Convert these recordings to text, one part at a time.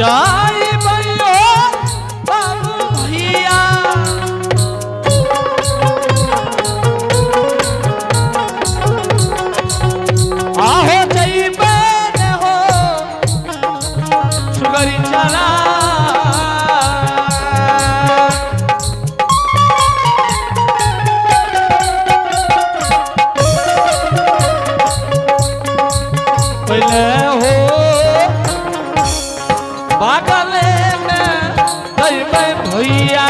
जाई बइयो बाबू भैया आहो जइबे ने हो सुगरी चला पहले हो बागले में जइबे भैया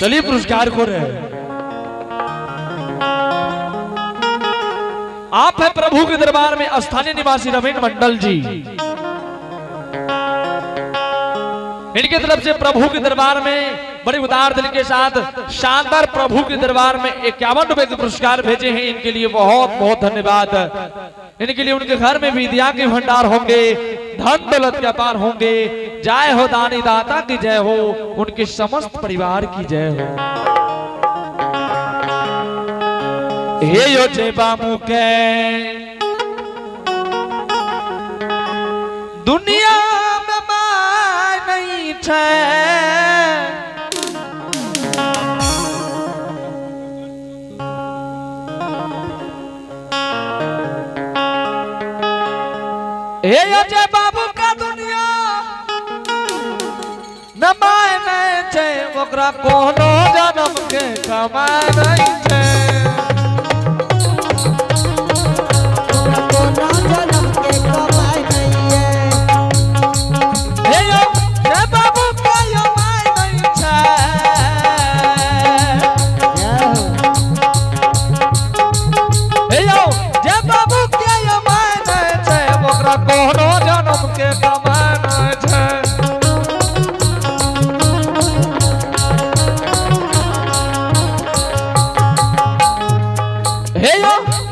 चलिए पुरस्कार को रहे आप है प्रभु के दरबार में स्थानीय निवासी रवीन मंडल जी। इनके तरफ से प्रभु के दरबार में बड़े उदार दिल के साथ शानदार प्रभु के दरबार में 51 रुपए के पुरस्कार भेजे हैं। इनके लिए बहुत बहुत धन्यवाद। इनके लिए उनके घर में विद्या के भंडार होंगे, धन दौलत के अपार होंगे। जय हो दानी दाता की जय हो, उनके समस्त परिवार की जय हो। हे यो जय बामू के दुनिया में माय नहीं छे हे यो जय बाबू का दुनिया न माय नहीं छे ओकरा कोनो जन्म के कमाय नहीं छे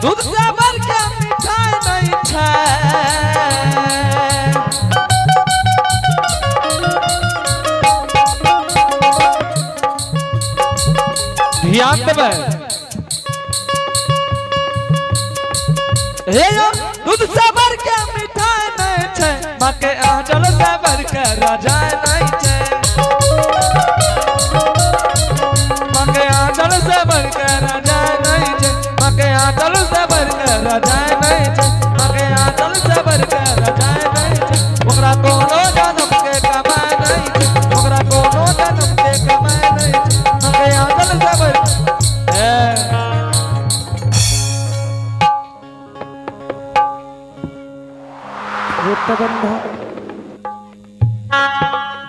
दूध से भर के मिठाई नहीं छे ध्यान देवे दूध से भर के मिठाई नहीं छे माँ के आंचल से भर के राजा नहीं छे माँ के आंचल से भर के राजा नहीं छे माँ के आंचल से भर के राजा नहीं छे माँ के आंचल से भर के राजा नहीं छे ओकरा कोनो जन्म के कमाई नहीं छे ओकरा कोनो जन्म के कमाई नहीं छे माँ के आंचल से भर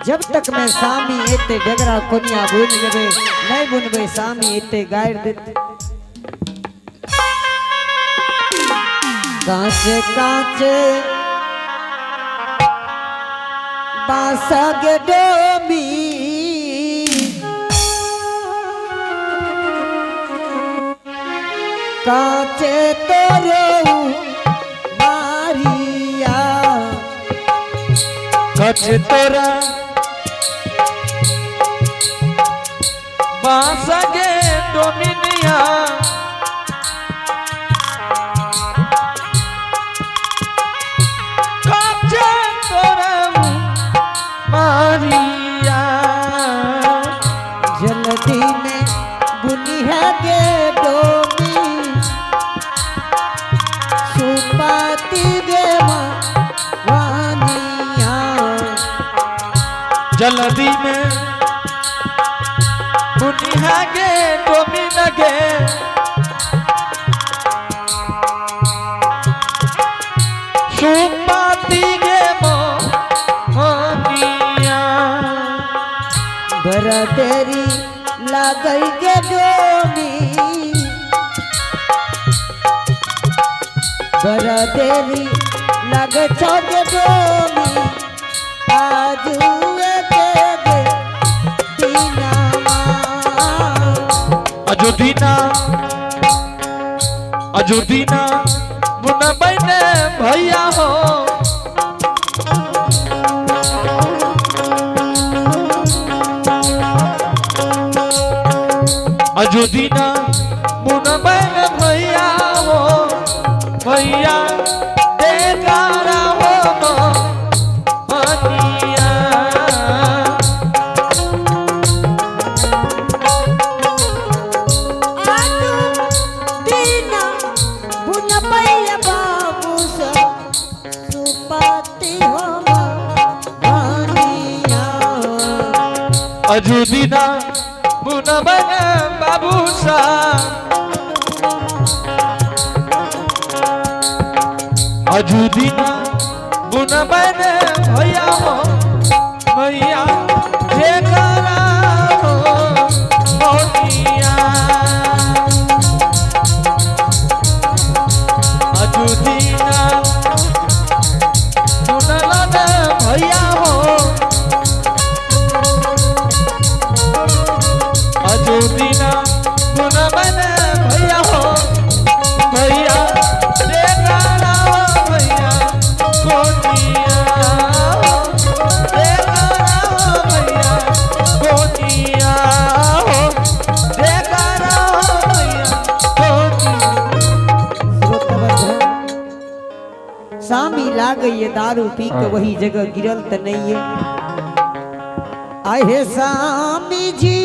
जब तक मैं सामी एते डगरा कोनिया बुन लेबे नहीं बुनबे सामी एते गायर देते कांचे कांचे बासग डोमी कांचे तोरो मारिया कांचे तोरा बासगे डोमिनिया कांचे तोरा जल्दी में बुनिहागे डोमिनगे सुपाती गे मोहनिया बरा तेरी लागई के डोमी बरा तेरी लगे छोटे डोमी आजुए के दे दीना अजोदीना अजोदीना मुना बहने भैया हो अजोदीना मुना बहने भैया हो भैया देखारा हो मोहनिया दीना बुन पैया बाबू सा सुपाती हो मानिया अजोदीना मुना बहने बाबू सा अजूदीना बुना बने भैया हो भैया जेकरा हो मोनिया अजूदीना बुना बने भैया हो अजूदीना बुना बने भैया हो भैया जेकरा भैया कोनिया देखा भैया कोनिया हो देखा भैया सामी लाग ये दारू पी के वही जगह गिरल त नहीं है आए हे सामी जी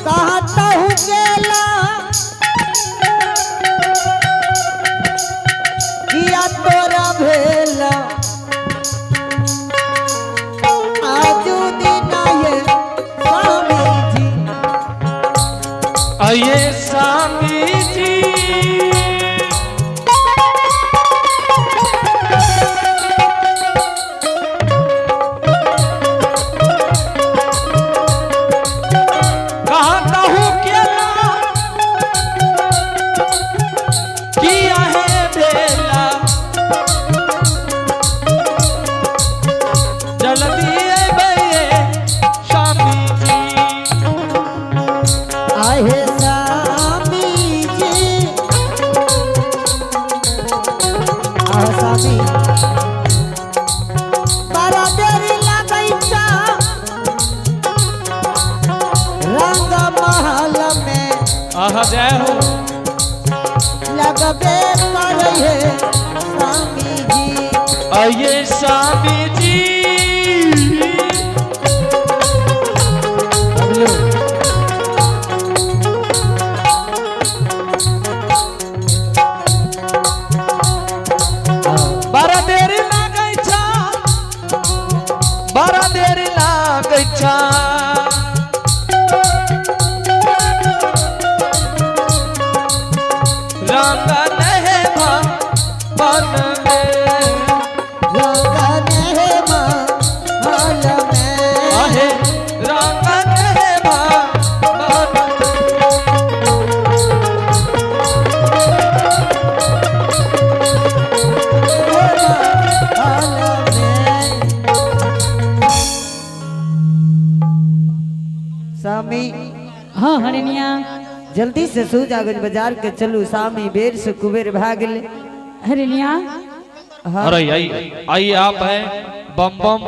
कहता हूँ केला किया तोरा भेला आजू दिन ये स्वामी जी आइए स्वामी जी कहता हूँ केला किया है भेला जल्दी आइए स्वामी जी आए हे स्वामी जी स्वामी बड़ा देरी लगई चा रंग महल में आहा जय हो लगबे करे हे स्वामी जी आइए स्वामी जी बड़ा देरी लागै छा बड़ा देरी लागै छा रंग नहीं बन में रंग ने महल में आहे रंग नहीं बन स्वामी हाँ हरिनिया जल्दी से सूजागंज बाजार के चलू स्वामी बेर से कुबेर भाग ले हरिनिया हाँ अरे आइए आप हैं बम बम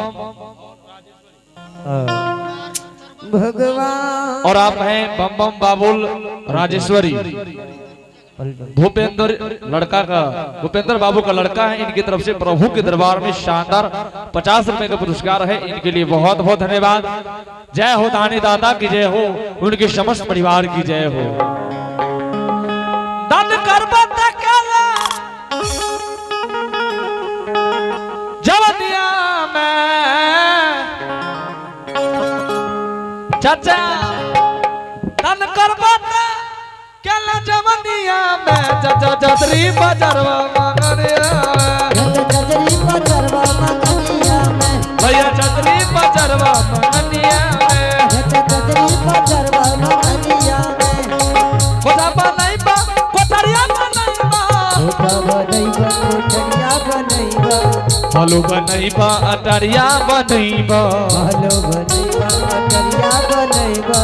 भगवान और आप हैं बम बम बाबुल राजेश्वरी भूपेंद्र लड़का का भूपेंद्र बाबू का लड़का है। इनकी तरफ से प्रभु के दरबार में शानदार 50 रुपए का पुरस्कार है। इनके लिए बहुत बहुत धन्यवाद। जय हो दानी दाता की जय हो, उनके समस्त परिवार की जय हो। दान करबा तकला चाचा तन करबत केला जवनिया में चाचा छतरी बजरवा मंगनिया छतरी बजरवा मंगनिया में भैया छतरी बजरवा मंगनिया में छतरी बजरवा मंगनिया में कोठा बनैबा कोठरिया बनैबा कोठा बनैबा कोठरिया बनैबा बालू बनैबा अटरिया बनैबा बालू बनैबा अटरिया बनैबा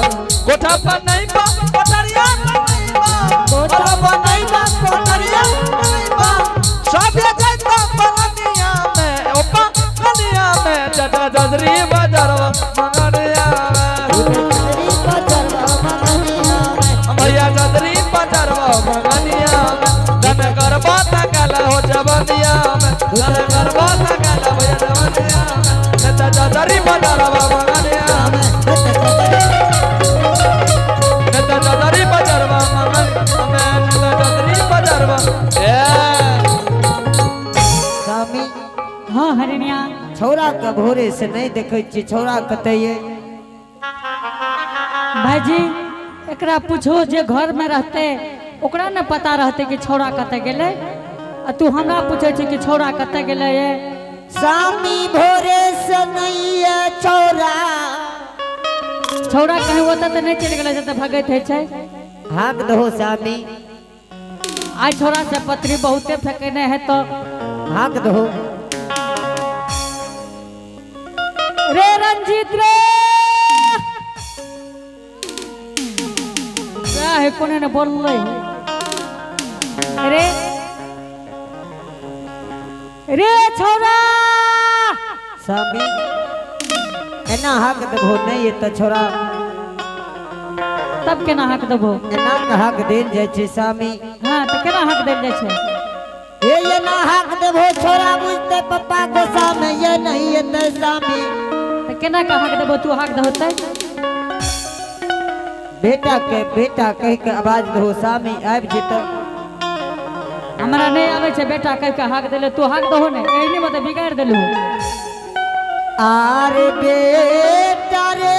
कोठा बनैबा कोठरिया बनैबा कोठा बनैबा कोठरिया बनैबा सब जैता बननिया में ओपा कनिया में चाचा छतरी बजरवा मंगनिया छतरी बजरवा मंगनिया में भैया छतरी बजरवा मंगनिया में धन करबा तकला हो जवनिया में धन करबा तकला हो जवनिया में चाचा छतरी बजरवा मंगनिया में चाचा छतरी बजरवा मंगनिया में चाचा छतरी बजरवा स्वामी हाँ हरिणिया छौरा के भोरे से नहीं देखे छी छौरा कतैये भाईजी एकरा पूछो जे घर में रहते ओकरा न पता रहते कि छौड़ा कते गेले आ तू हमरा पूछे छी कि छौड़ा कते गेले ये स्वामी भोरे से नहीं है छौरा छौड़ा कहीं होता तो नहीं चल गेले त भगत है छै हाक दहो स्वामी आज छौड़ा से पत्री बहुते फेंकने है तो हाक दहो रे रंजीत रे क्या है कोने ने बोल रे रे छौड़ा स्वामी एना हाक दहो नहीं है तो छौरा तब केना हक देबो एना के हाक देल जाय छै स्वामी हाँ तो केना हक देल जाय छै हे ये ना हाक देबो छौरा बुझते पप्पा गोसा में ये नहीं है तो स्वामी तो केना का हक देबो तू हक दहोते बेटा कह के आवाज दहो स्वामी आबि जेतो हमरा नहीं आवे छै बेटा कह के हक देले तू हक दहो ने एहने मत बिगाड़ देलू आरे बेटा रे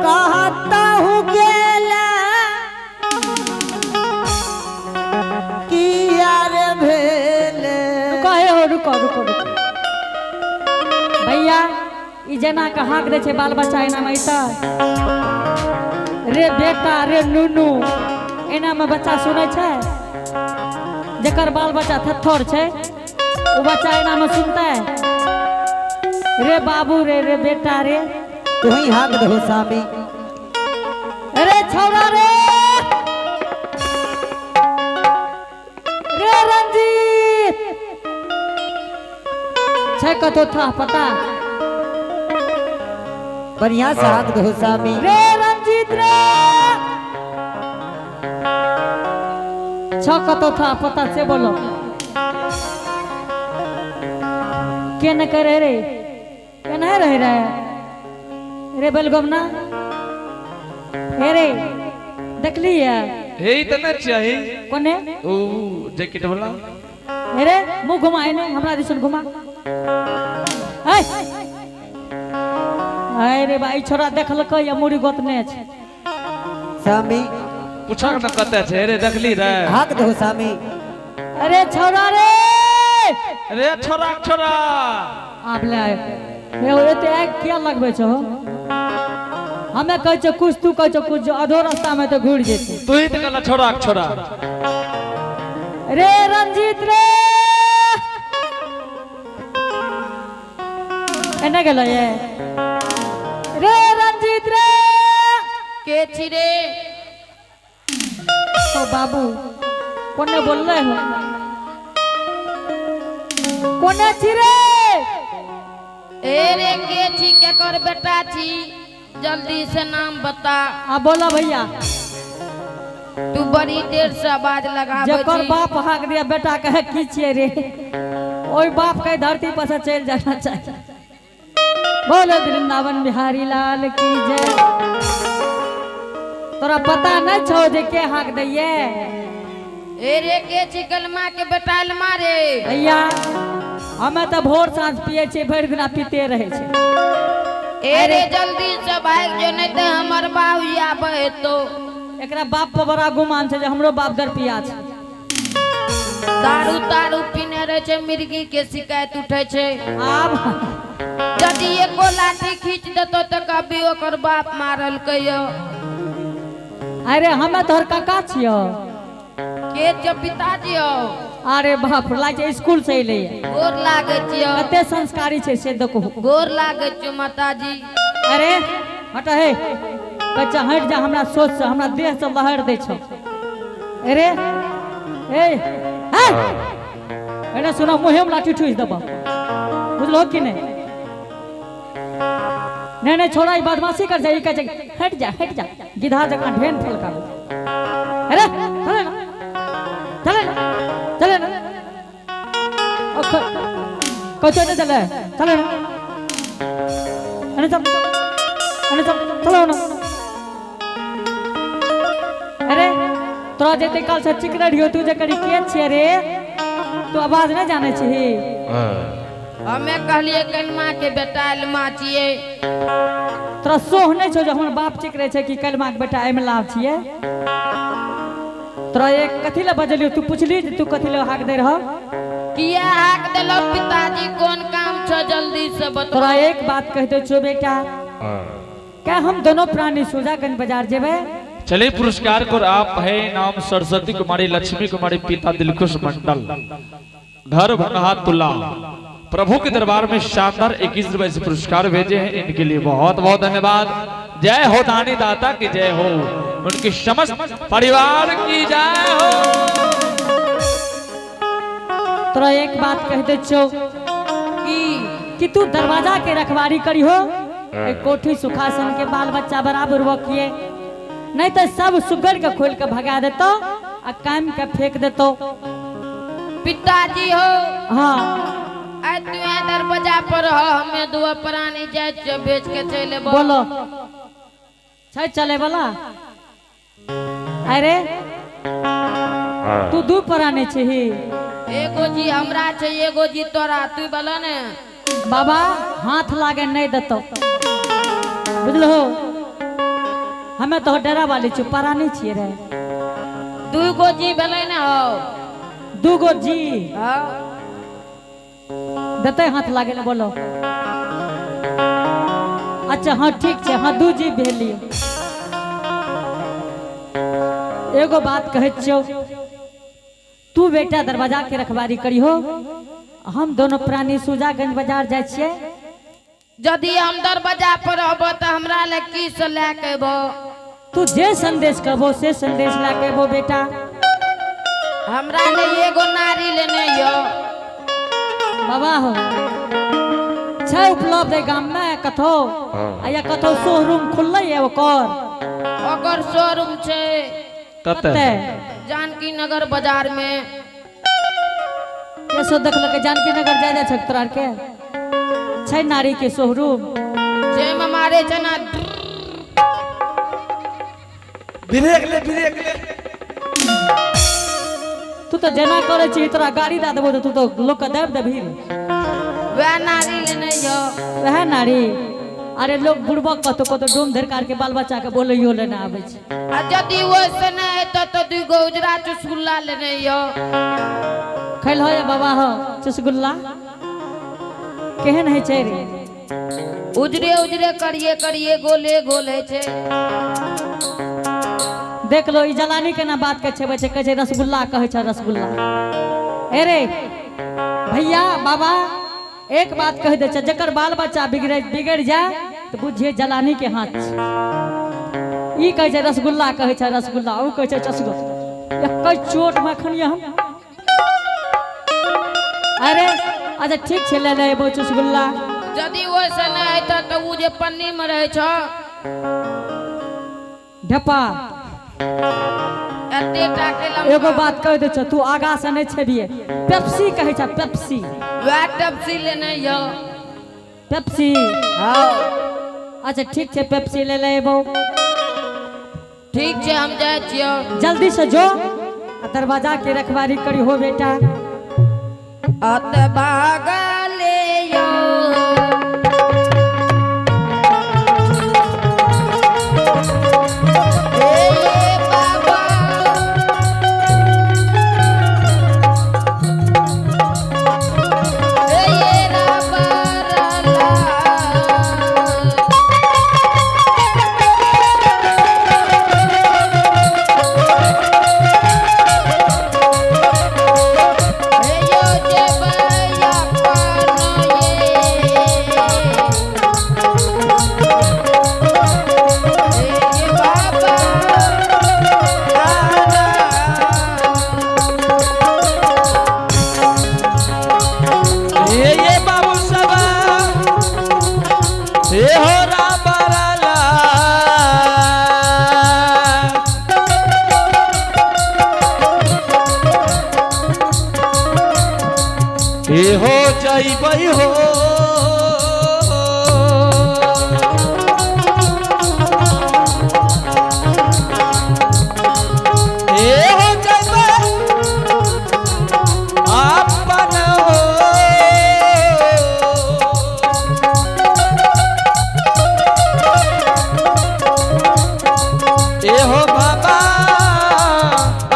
कहता हूँ गेला कि यार भेले कहे हो रुको भैया ई जना के हक दे छै बाल बच्चा एना में त रे बेटा रे नुनू एना में बच्चा सुनै छै जेकर बाल बच्चा थथर छै वो बच्चा एना में सुनते रे बाबू रे बेटा रे तू ही हाक दहो स्वामी रे छौरा रे रे रंजीत छै कतो था पता बढ़िया से हाक दहो स्वामी रे रंजीत रे छ कतो था पता से बोलो के न करे रे के न रहे रे रे बेलगम ना हे रे देखली है हे इतना चाहिए कोने ओ जैकेट वाला हे रे मुंह घुमा ने हमरा दिसन घुमा हाय रे भाई छोरा देखलक या मुड़ी गोतने छै स्वामी पूछा न कते छै रे देखली रे हाक दहो स्वामी अरे छोरा रे रे छोरा आप ले आए हे ओरे ते आग किया लगबे छो हमें कहै छ कुछ तू कहै छ कुछ अधो रास्ता में तो घुर जेती तू ही तो कहला छोरा रे रंजीत रे एने गेलो ये रे रंजीत रे के छी रे ओ बाबू कोने बोलले हो कोने छी रे ए रे के छी केकर बेटा छी जल्दी से नाम बता आ बोला भैया तू बड़ी देर से आवाज लगावे जकर छी बाप हाक दिया बेटा कहे की छिए रे ओई बाप के धरती पर से चल जाना चाहिए बोलो वृंदावन बिहारी लाल की जय तोरा पता न छो जे के हाक दैये ए रे के छी कलमा के बेटा मारे भैया हमें तो भोर साँझ पिए छे, भरि दिना पीते रहे छे। ए रे जल्दी से भाग जो, नहीं तो हमर बाबू आबे तो। एकरा बाप पर बड़ा गुमान छे जे हमरो बाप दर पिया छे। दारू तारू पीने रहे छे, मिर्गी के शिकायत उठे छे। आब यदि एको लाठी खींच देतो तो कभी ओकर बाप मारल कहियो। अरे हमें तोहर काका छियो। के जो पिताजी हो? अरे बाप लागे स्कूल से अइले। गोर लागे छियो। कते संस्कारी छे से देखो। गोर लागे छियो माताजी। अरे हट हे, बच्चा हट जा, हमरा सोच से हमरा देह से लहर दे छो। अरे ए अरे सुना, मुहे में लाठी ठुस दबा, बुझलो कि नहीं? नहीं छोड़ा, बदमाशी कर जाए, कह हट जा गिधा जगह ढेन फलका। अरे चले ना कौचो ने चले ना, अरे चलो ना। अरे तोरा जेते काल से चिकरा रहियो, तू जे करी के छिए रे? तू आवाज नहीं जाने छी? हमें कहलिए कलमा के बेटा अलमा छिए। तोरा सोह नहीं छो जे हमर बाप चिकरे छे कि कलमा के बेटा एमे लाभ छिए? तोरा एक कथी ले बजलियो? तू पूछली जे तू कथी ले हाक दे रह? किया हाक देलो पिताजी? कौन काम छो जल्दी से बता। तोरा एक बात कह दे छो बेटा, क्या हम दोनों प्राणी सुजागंज बाजार जेबे? चलिए पुरस्कार को आप है नाम सरस्वती कुमारी लक्ष्मी कुमारी, पिता दिलखुश मंडल, घर भनहा तुला। प्रभु के दरबार में शानदार 21 रुपए से पुरस्कार भेजे हैं, इनके लिए बहुत बहुत धन्यवाद। जय हो दानी दाता की जय हो, उनके समस्त परिवार की जय हो। तोरा एक बात कह दे छो कि तू दरवाजा के रखवारी करी हो। एक कोठी सुखासन के बाल बच्चा बराबर रखिए, नहीं तो सब सुगर के खोल के भगा देतो आ काम के फेंक देतो। पिताजी हो हाँ, आज तू दरवाजा पर हो, हमें दुआ प्राणी जाए जो बेच के चले बोलो छै चले वाला? अरे तू दू प्राणी छी। एगो जी हमरा छे, एगो जी तोरा, तू बोला ने। बाबा हाथ लागे नहीं देतो, बुझलो? हमें तो डरा वाली चुपारा नहीं छिए रे। दूगो जी भेलै ने हो? दूगो जी हाँ। देते हाथ लागे ना, बोलो? अच्छा हाँ ठीक है, हाँ दू जी भेलिए। एगो बात कहे छो, तू बेटा दरवाजा के रखवारी करी हो, हम दोनों प्राणी सुजागंज बाजार जाए छिए। यदि हम दरवाजा पर रहबो तो हमरा ले की से लेके अबो? तू जे संदेश कहबो से संदेश लेके अबो बेटा। हमरा ले एगो नारी लेने यो। बाबा हो छै उपलब्ध है गाम में कथो? या कथो शोरूम खुलले है ओकर शोरूम छे कते? जानकी नगर बाजार में। कैसो देख लके जानकी नगर जाय छै तोरा के? छै नारी के शोरूम जे में मारे छै ना, ब्रेक ले। तू तो जना करे छी, तोरा गाड़ी दा देबो तो तू तो लोग के देब देबही। वह नारी लेने यो। वह नारी? अरे लोग बुड़बक कतो कतो डोम धरकार के बाल बच्चा के बोलैयो लेना आवे छै। आ यदि वो से न है तो दूगो उजरा चुसगुल्ला लेने यो। खैल हो या बाबा हो चुसगुल्ला? केहन है छै रे? उजरे उजरे करिए करिए गोले गोले छे। देख लो ई जलानी के ना बात के छेबे छै, कहे छै रसगुल्ला, कहे छै रसगुल्ला। अरे भैया बाबा एक बात कह दे, जकर बाल बच्चा बिगड़ जाए तो बुझिए जलानी के हाथ। ई कहे छै रसगुल्ला, कहे छै रसगुल्ला, ओ कहे छै चसगुल्ला। एक चोट में खनिया हम। अरे अच्छा ठीक छै, ले ले चसगुल्ला। यदि वो से न है तो उ जे पन्नी में रहे छ ढेपा। एतेटा के लम्बा। एगो बात कह दे, तू आगा से नहीं छेबिए। पेप्सी कहे छै पेप्सी। वह पेप्सी लेने यो। पेप्सी? हाँ अच्छा ठीक है, पेप्सी ले लेबो। ठीक है हम जाए छियो। जल्दी से जो, दरवाजा के रखवारी करी हो बेटा। अत भागा जइबै हो ए हो जइबै अपन हो ए हो बाबा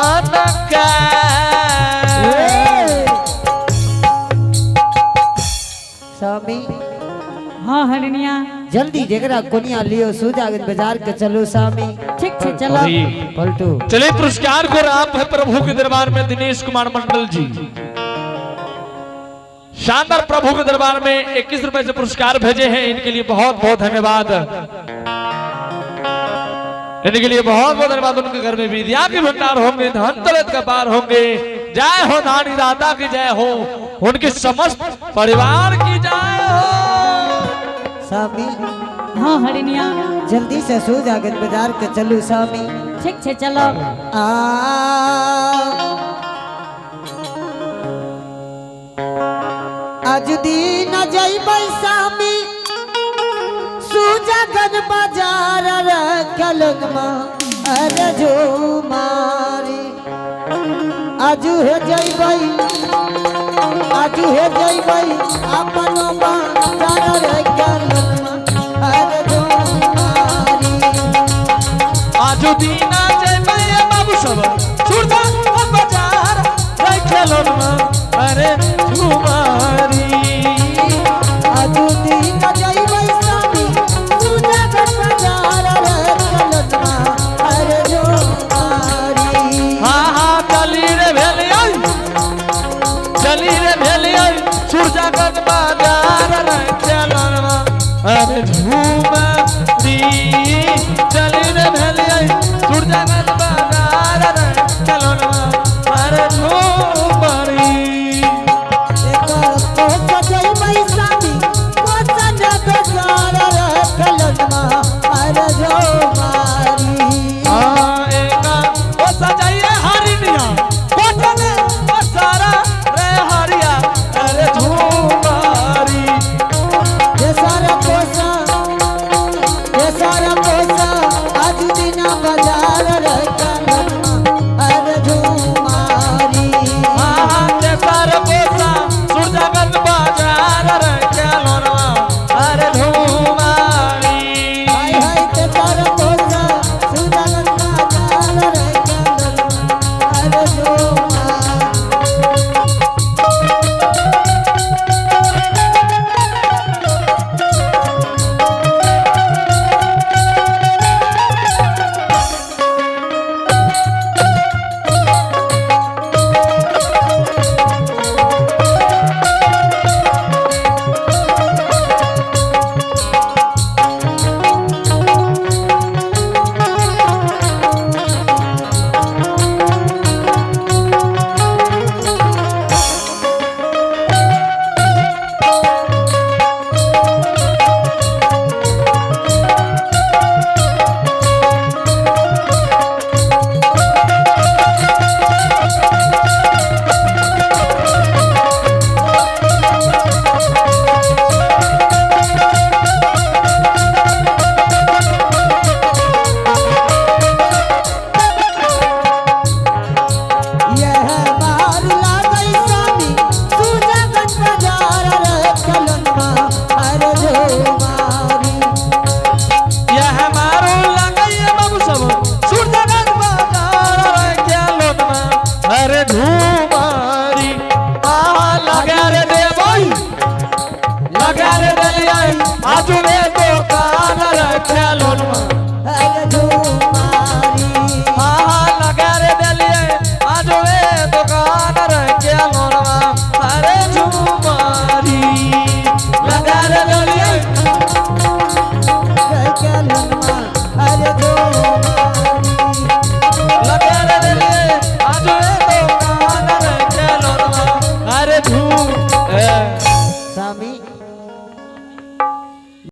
अनका स्वामी हाँ हरनिया जल्दी जगरा कोनिया लियो सुजागन बाजार के चलो स्वामी। ठीक छे चलो पलटू चलिए पुरस्कार को आप है प्रभु के दरबार में दिनेश कुमार मंडल जी शानदार प्रभु के दरबार में 21 रुपए से पुरस्कार भेजे हैं इनके लिए बहुत बहुत धन्यवाद इनके लिए बहुत बहुत धन्यवाद। उनके घर में विद्या के भंडार होंगे धन दौलत का पार होंगे। जय हो नानी दाता की जय हो उनके समस्त परिवार की जय हो। स्वामी हाँ हरनिया जल्दी से सुजागन बाजार के चलो स्वामी। ठीक छे चलो आज दिन जइबै स्वामी सुजागन बाजार रखलन अरे जो मारी आजू हे जइबै अपन बाजार रखलन अरे जो मारी आजू दीना जइबै बाबू सब छुड़ता बाजार रखलन अरे झूमा